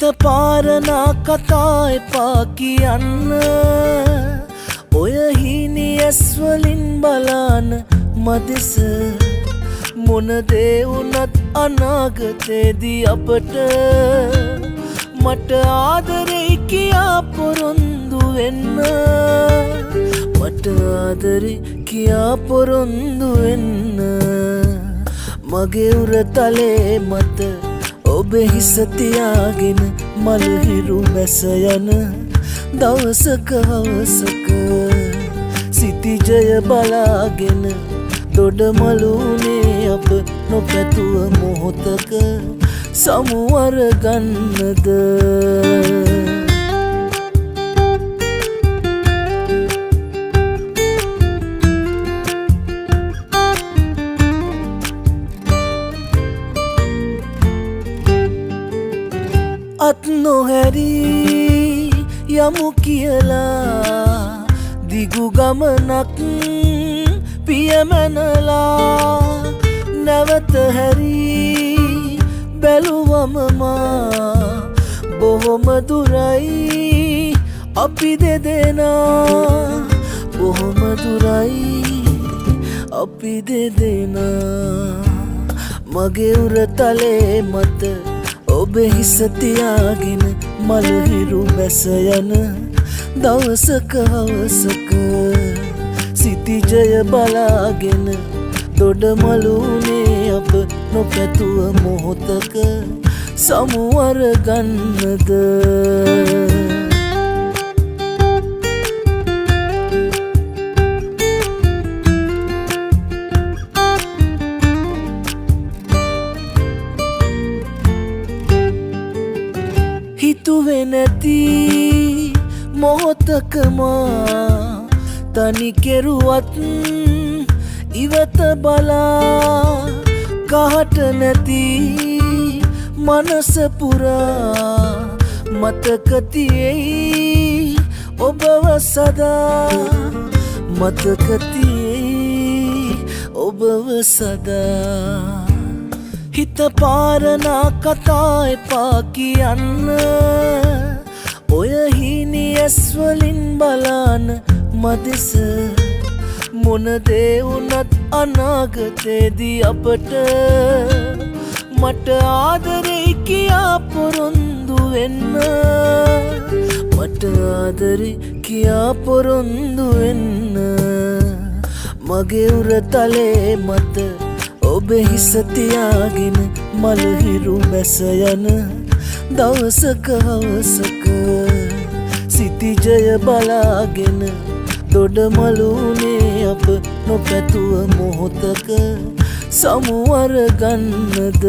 හිත පාරනා කතා එපා කියන්න ඔය හීනියස් වලින් බලන මදෙස මොන දේ වුණත් අනාගතේදී අපට මට ආදරේ කියා පොරොන්දු වෙන්න මට ආදරේ කියා පොරොන්දු වෙන්න මගේ උරතලේ මත ඔබ හිස තියාගෙන මලහිරු මැස යන දවසක හවසක සිතිජය බලාගෙන දොඩමලුනේ අප නොපැතුව මොහොතක සමුවර ගන්නද අත් නොහැරී යමු කියලා දිගු ගමනක් පියමැනලා නැවත හැරී බැලුවම මා බොහොම දුරයි අපි දෙදෙනා බොහොම දුරයි අපි දෙදෙනා මගේ උරතලේ මත ඔබ හිස තියාගෙන මලහිරු මැස යන දවසක හවසක සිතිජය බලාගෙන දොඩමලුනේ අප නොපැතුව මොහොතක සමුවර ගන්නද හිතුවේ නැති මොහොතක මා තනි කෙරුවත් ඉවත බලා කහට නැති මනස පුරා මතක තියෙයි ඔබව සදා මතක තියෙයි ඔබව සදා හිත පාරනා කතා එපා කියන්න ඔය හීනියස් වලින් බලන මදෙස මොන දේ වුණත් අනාගතේදී අපට මට ආදරේ කියා පොරොන්දු වෙන්න මට ආදරේ කියා පොරොන්දු වෙන්න මගේ උරතලේ මත ඔබ හිස තියාගෙන මලහිරු මැස යන දවසක හවසක සිතිජය බලාගෙන දොඩමලුනේ අප නොපැතුව මොහොතක සමුවර ගන්නද